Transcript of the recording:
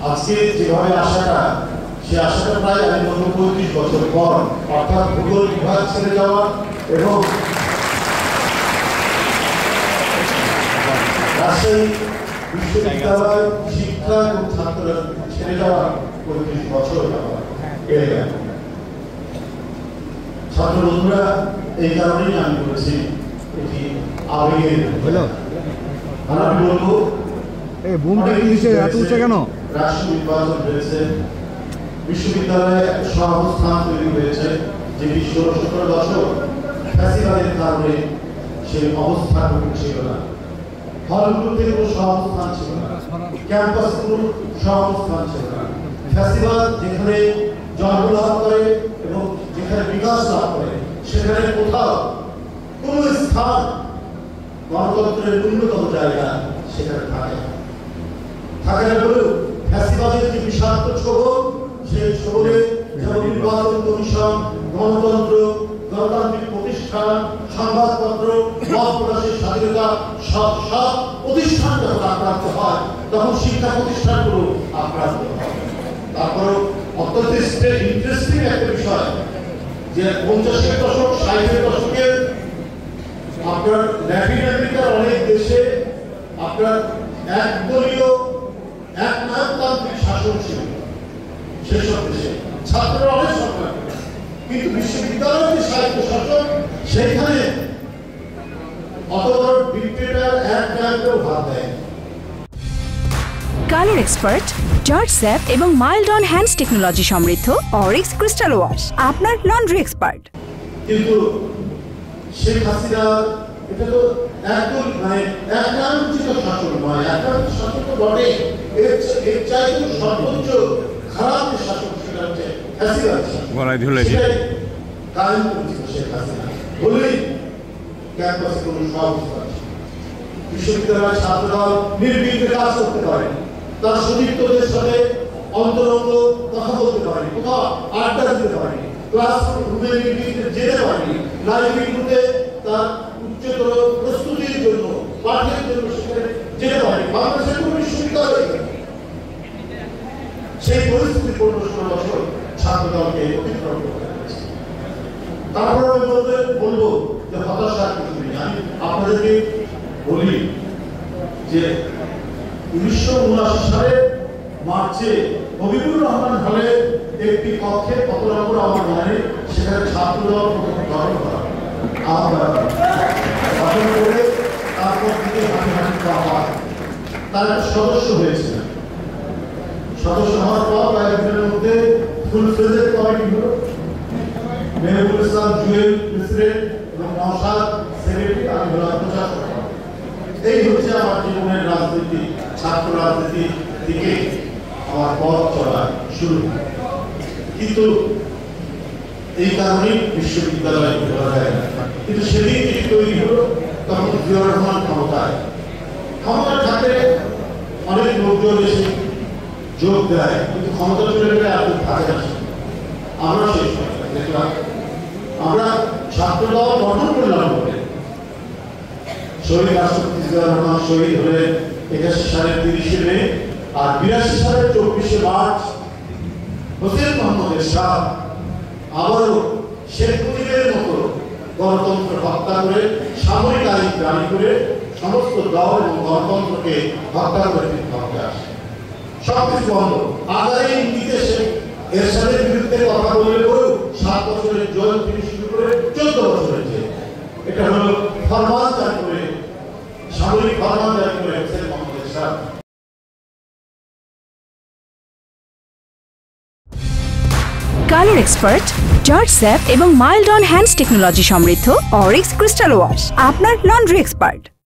আজকে যেভাবে আশাটা সে আশাটা প্রায় আমি 35 বছর পর অর্থাৎ ভূগোল বিভাগ ছেড়ে যাওয়া এবং রাজশাহী বিশ্ববিদ্যালয় শিক্ষা এবং ছাত্র ছেড়ে যাওয়া 35 বছর পেয়ে গেল। ছাত্র বন্ধুরা এই কারণেই আমি বলেছি এটি আবেগের হলো। আমি বলবো রাষ্ট্র নির্বাচন হয়েছে, বিশ্ববিদ্যালয়ে সহাবস্থান তৈরি হয়েছে, যেটি 16-17 দশক ফ্যাসিবাদের কারণে সেই অবস্থান ছিল না। হলগুলোতে কোনো সহাবস্থান ছিল না, ক্যাম্পাসগুলোর সহাবস্থান ছিল না। ফ্যাসিবাদ যেখানে জন্ম লাভ করে এবং যেখানে বিকাশ লাভ করে সেখানে কোথাও কোন স্থান গণতন্ত্রের ন্যূনতম জায়গা সেখানে থাকে না বলেও ফ্যাসিবাদের যে বিষাক্ত ছবল, সেই ছবলে যেমন নির্বাচন কমিশন, গণতন্ত্র, গণতান্ত্রিক প্রতিষ্ঠান, সংবাদপত্র, মত প্রকাশের স্বাধীনতা সব প্রতিষ্ঠান যখন আক্রান্ত হয় তখন শিক্ষা প্রতিষ্ঠানগুলো আক্রান্ত হয়। তারপর অত্যন্ত ইন্টারেস্টিং একটা বিষয় যে 50-এর দশক 60-এর দশকে আপনার ল্যাটিন আমেরিকার অনেক দেশে আপনার একদলীয় একনায়কতান্ত্রিক শাসন ছিল। সেসব দেশে ছাত্ররা অনেক সরকার, কিন্তু বিশ্ববিদ্যালয়ের যে সাহিত্য শাসন সেখানে অত বড় ডিক্টেটর একনায়কেও ভাগ দেয়। কালার এক্সপার্ট, জর্জ স্যাপ এবং মাইল্ড অন হ্যান্ডস টেকনোলজি সমৃদ্ধ অরিক্স ক্রিস্টাল ওয়াশ আপনার লন্ড্রি এক্সপার্ট। কিন্তু শেখ হাসিনা এটা তো একদম একনায়কোচিত শাসন নয়, একনায়কোচিত শাসন তো বটে, এর চাইতে সর্বোচ্চ খারাপ যে শাসন সেটা হচ্ছে হাসিনা কায়েম করেছিল শেখ হাসিনা বলেই ক্যাম্পাসে কোনো সহাবস্থান, বিশ্ববিদ্যালয়ের ছাত্রদল নির্বিঘ্নে কাজ করতে পারে, তার সতীর্থদের সাথে অন্তরঙ্গ কথা বলতে পারে, কোথাও আড্ডা দিতে পারে, ক্লাস রুমে নির্বিঘ্নে যেতে পারে, লাইব্রেরিতে তার উচ্চতর প্রস্তুতির জন্য পাঠের জন্য সেখানে যেতে পারে। বাংলাদেশের কোনো বিশ্ববিদ্যালয় সেই পরিস্থিতি 15-16 বছর ছাত্রদলকে অতিক্রম করতে হয়েছে। তারপরে আমি বলবো যে হতাশার কিছু নেই। আমি আপনাদেরকে বলি যে 1979 সালে মার্চে হবিবুর রহমান হলে একটি কক্ষে কত নম্বর আমার মনে, সেখানে ছাত্রদল প্রথম গঠন করা গঠন করে তারপর থেকে হাঁটি পাওয়া তার একটা সদস্য হয়েছিল। সদস্য হওয়ার পর কয়েকদিনের মধ্যে ফুল ফ্লেজেড কমিটি হলো, মেহবুল ইসলাম জুয়েল প্রেসিডেন্ট এবং নওশাদ সেক্রেটারি, আমি হলাম প্রশাসক। এই হচ্ছে আমার জীবনের রাজনীতি, ছাত্র রাজনীতি দিকে আমার পথ চলা শুরু। কিন্তু এই কারণেই বিশ্ববিদ্যালয় খোলা যায় না। কিন্তু সেদিন যেটি তৈরি হলো তখন জিয়াউর রহমান ক্ষমতায় থাকলে অনেক লোকজন এসে যোগ দেয়, কিন্তু ক্ষমতা চলে গেলে আপনি থাকে না। আমরা সেই সময় দেখলাম আমরা ছাত্রদল গঠন করলাম বলে শহীদ রাষ্ট্রপতি জিয়াউর রহমান শহীদ হলেন 81 সালের 30 মে, আর 82 সালের 24 মার্চ হোসেন মোহাম্মদ এরশাদ আবারও শেখ মুজিবের মতো গণতন্ত্র হত্যা করে সামরিক আইন জারি করে সমস্ত দল এবং গণতন্ত্রকে হত্যা করে ক্ষমতায় আসে। সবকিছু বন্ধ। আগামী ইঙ্গিতে শেখ এরশাদের বিরুদ্ধে কথা বলে পরেও 7 বছরের জেল থেকে শুরু করে 14 বছরের জেল। এটা হলো ফরমান জারি করে, সামরিক ফরমান জারি করে হোসেন মোহাম্মদ এরশাদ। কালার এক্সপার্ট, জর্জ স্যাপ এবং মাইল্ড অন হ্যান্ডস টেকনোলজি সমৃদ্ধ অরিক্স ক্রিস্টাল ওয়াশ আপনার লন্ড্রি এক্সপার্ট।